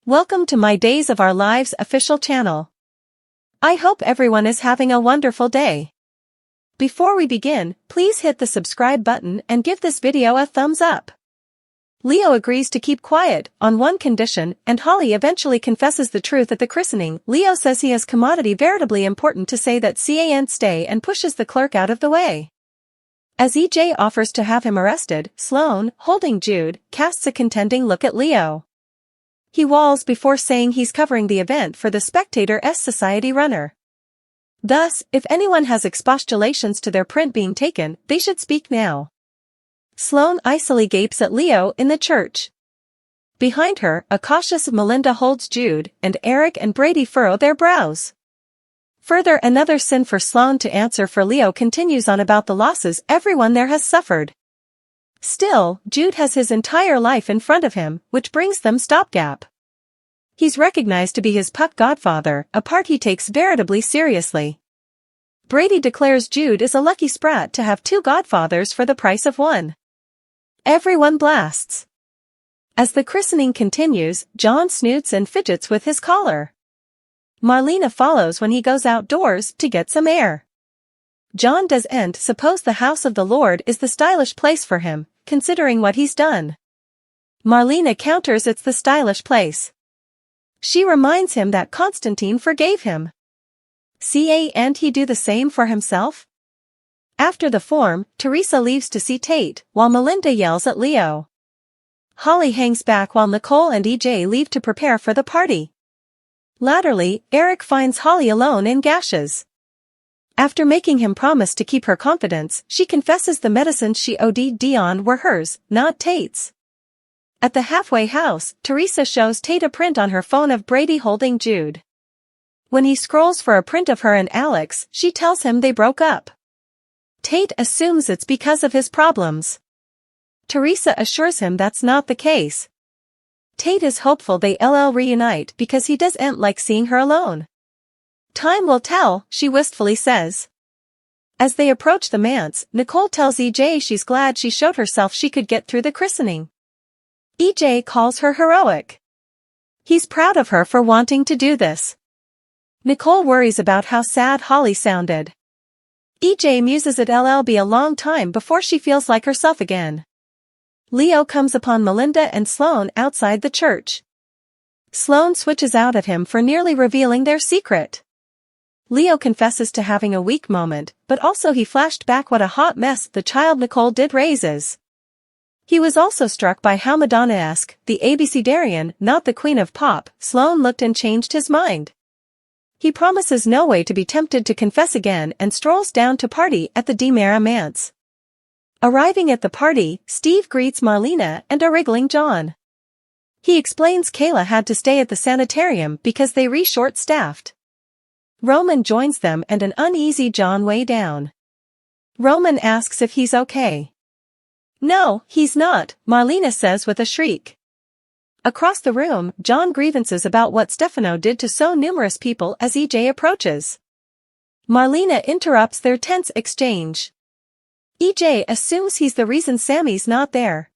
Welcome to my Days of Our Lives official channel. I hope everyone is having a wonderful day. Before we begin, please hit the subscribe button and give this video a thumbs up. Leo agrees to keep quiet on one condition, and Holly eventually confesses the truth at the christening. Leo says he has commodity veritably important to say that can't stay and pushes the clerk out of the way. As EJ offers to have him arrested, Sloane, holding Jude, casts a contending look at Leo. He walls before saying he's covering the event for the Spectator-S Society runner. Thus, if anyone has expostulations to their print being taken, they should speak now. Sloane icily gapes at Leo in the church. Behind her, a cautious Melinda holds Jude, and Eric and Brady furrow their brows. Further, another sin for Sloane to answer for Leo continues on about the losses everyone there has suffered. Still, Jude has his entire life in front of him, which brings them stopgap. He's recognized to be his puck godfather, a part he takes veritably seriously. Brady declares Jude is a lucky sprat to have two godfathers for the price of one. Everyone blasts. As the christening continues, Jon snoots and fidgets with his collar. Marina follows when he goes outdoors to get some air. Jon doesn't suppose the house of the Lord is the stylish place for him, considering what he's done. Marina counters it's the stylish place. She reminds him that Konstantin forgave him. Can't he do the same for himself? After the form, Teresa leaves to see Tate, while Melinda yells at Leo. Holly hangs back while Nicole and EJ leave to prepare for the party. Latterly, Eric finds Holly alone in gashes. After making him promise to keep her confidence, she confesses the medicines she OD'd on were hers, not Tate's. At the halfway house, Teresa shows Tate a print on her phone of Brady holding Jude. When he scrolls for a print of her and Alex, she tells him they broke up. Tate assumes it's because of his problems. Teresa assures him that's not the case. Tate is hopeful they'll reunite because he doesn't like seeing her alone. Time will tell, she wistfully says. As they approach the manse, Nicole tells EJ she's glad she showed herself she could get through the christening. EJ calls her heroic. He's proud of her for wanting to do this. Nicole worries about how sad Holly sounded. EJ muses it'll be a long time before she feels like herself again. Leo comes upon Melinda and Sloane outside the church. Sloane switches out at him for nearly revealing their secret. Leo confesses to having a weak moment, but also he flashed back what a hot mess the child Nicole did raises. He was also struck by how Madonna-esque, the abecedarian, not the queen of pop, Sloane looked and changed his mind. He promises no way to be tempted to confess again and strolls down to party at the Demera manse. Arriving at the party, Steve greets Marlena and a wriggling Jon. He explains Kayla had to stay at the sanitarium because they short-staffed. Roman joins them and an uneasy Jon way down. Roman asks if he's okay. No, he's not, Marlena says with a shriek. Across the room, Jon grievances about what Stefano did to so numerous people as EJ approaches. Marlena interrupts their tense exchange. EJ assumes he's the reason Sammy's not there.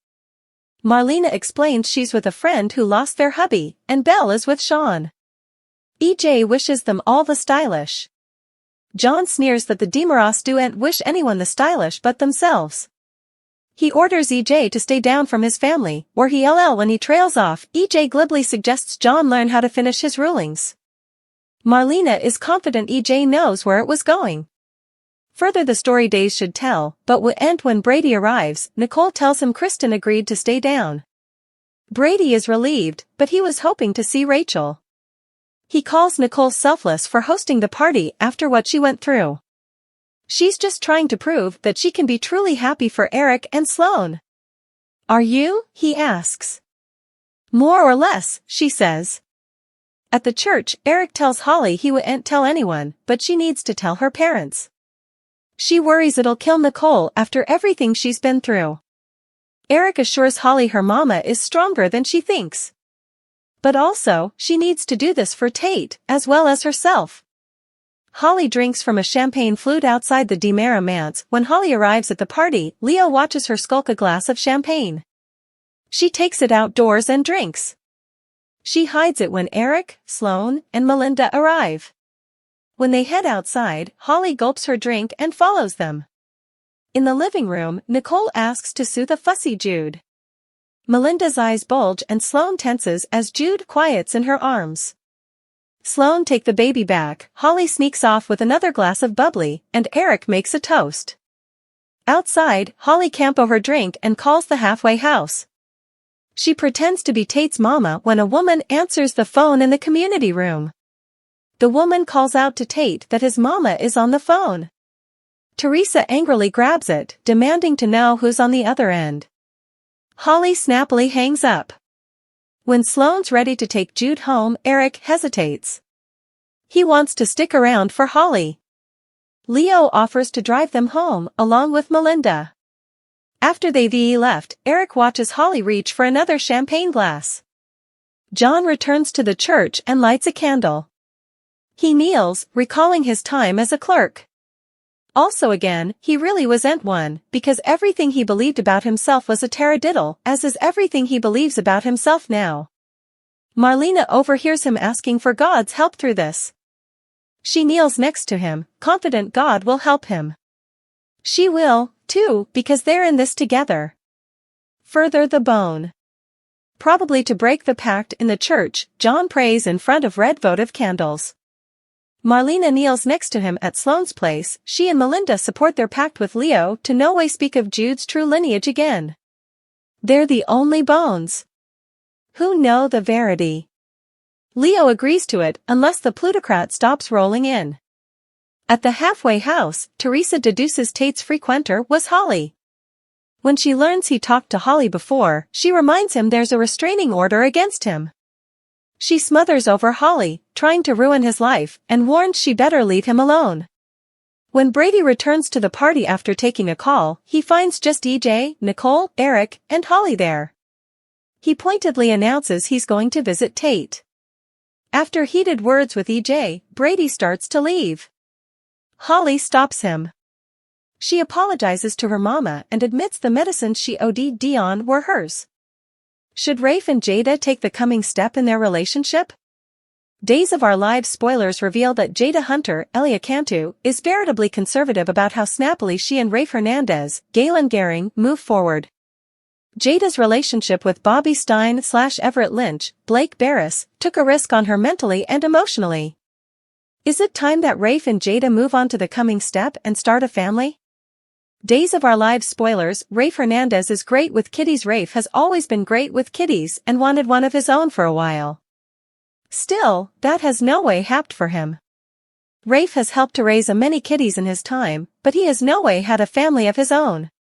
Marlena explains she's with a friend who lost their hubby, and Belle is with Sean. EJ wishes them all the stylish. Jon sneers that the Demeros don't wish anyone the stylish but themselves. He orders EJ to stay down from his family, where he'll when he trails off. EJ glibly suggests Jon learn how to finish his rulings. Marlena is confident EJ knows where it was going. Further the story days should tell, but will end when Brady arrives. Nicole tells him Kristen agreed to stay down. Brady is relieved, but he was hoping to see Rachel. He calls Nicole selfless for hosting the party after what she went through. She's just trying to prove that she can be truly happy for Eric and Sloane. Are you? He asks. More or less, she says. At the church, Eric tells Holly he won't tell anyone, but she needs to tell her parents. She worries it'll kill Nicole after everything she's been through. Eric assures Holly her mama is stronger than she thinks. But also, she needs to do this for Tate, as well as herself. Holly drinks from a champagne flute outside the Demera manse. When Holly arrives at the party, Leo watches her skulk a glass of champagne. She takes it outdoors and drinks. she hides it when Eric, Sloane, and Melinda arrive. When they head outside, Holly gulps her drink and follows them. In the living room, Nicole asks to soothe a fussy Jude. Melinda's eyes bulge and Sloane tenses as Jude quiets in her arms. Sloane takes the baby back, Holly sneaks off with another glass of bubbly, and Eric makes a toast. Outside, Holly camps over her drink and calls the halfway house. She pretends to be Tate's mama when a woman answers the phone in the community room. The woman calls out to Tate that his mama is on the phone. Teresa angrily grabs it, demanding to know who's on the other end. Holly snappily hangs up. When Sloane's ready to take Jude home, Eric hesitates. He wants to stick around for Holly. Leo offers to drive them home, along with Melinda. After they've left, Eric watches Holly reach for another champagne glass. Jon returns to the church and lights a candle. He kneels, recalling his time as a clerk. Also again, he really wasn't one, because everything he believed about himself was a taradiddle, as is everything he believes about himself now. Marlena overhears him asking for God's help through this. She kneels next to him, confident God will help him. She will, too, because they're in this together. Further the bone. Probably to break the pact in the church, Jon prays in front of red votive candles. Marlena kneels next to him at Sloane's place. She and Melinda support their pact with Leo to no way speak of Jude's true lineage again. They're the only bones who know the verity. Leo agrees to it unless the plutocrat stops rolling in. At the halfway house, Teresa deduces Tate's frequenter was Holly. When she learns he talked to Holly before, she reminds him there's a restraining order against him. She smothers over Holly, trying to ruin his life, and warns she better leave him alone. When Brady returns to the party after taking a call, he finds just EJ, Nicole, Eric, and Holly there. He pointedly announces he's going to visit Tate. After heated words with EJ, Brady starts to leave. Holly stops him. She apologizes to her mama and admits the medicines she OD'd on were hers. Should Rafe and Jada take the coming step in their relationship? Days of Our Lives spoilers reveal that Jada Hunter, Elia Cantu, is veritably conservative about how snappily she and Rafe Hernandez, Galen Gehring, move forward. Jada's relationship with Bobby Stein/Everett Lynch, Blake Barris, took a risk on her mentally and emotionally. Is it time that Rafe and Jada move on to the coming step and start a family? Days of Our Lives spoilers, Rafe Hernandez is great with kiddies. Rafe has always been great with kiddies and wanted one of his own for a while. Still, that has no way happened for him. Rafe has helped to raise a many kiddies in his time, but he has no way had a family of his own.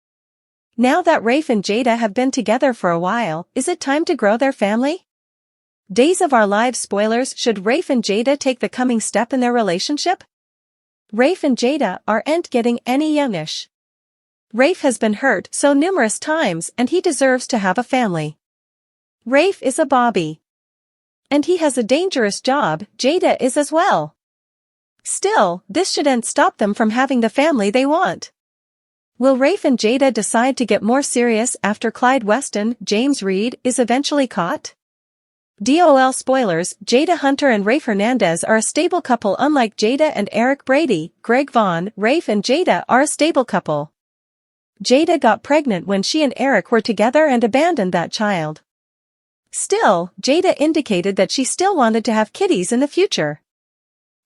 Now that Rafe and Jada have been together for a while, is it time to grow their family? Days of Our Lives spoilers, should Rafe and Jada take the coming step in their relationship? Rafe and Jada aren't getting any youngish. Rafe has been hurt so numerous times and he deserves to have a family. Rafe is a Bobby. And he has a dangerous job, Jada is as well. Still, this shouldn't stop them from having the family they want. Will Rafe and Jada decide to get more serious after Clyde Weston, James Reed, is eventually caught? DOL spoilers, Jada Hunter and Rafe Hernandez are a stable couple unlike Jada and Eric Brady, Greg Vaughn. Rafe and Jada are a stable couple. Jada got pregnant when she and Eric were together and abandoned that child. Still, Jada indicated that she still wanted to have kiddies in the future.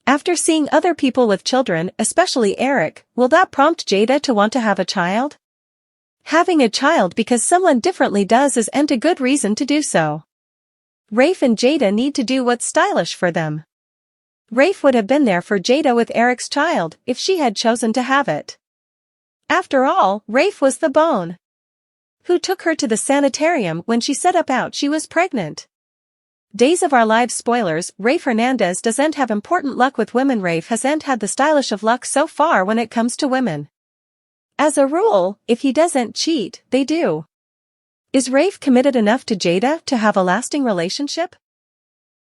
After seeing other people with children, especially Eric, will that prompt Jada to want to have a child? Having a child because someone differently does isn't a good reason to do so. Rafe and Jada need to do what's stylish for them. Rafe would have been there for Jada with Eric's child if she had chosen to have it. After all, Rafe was the bone who took her to the sanitarium when she set out she was pregnant. Days of Our Lives spoilers, Rafe Hernandez doesn't have important luck with women. Rafe hasn't had the stylish of luck so far when it comes to women. As a rule, if he doesn't cheat, they do. Is Rafe committed enough to Jada to have a lasting relationship?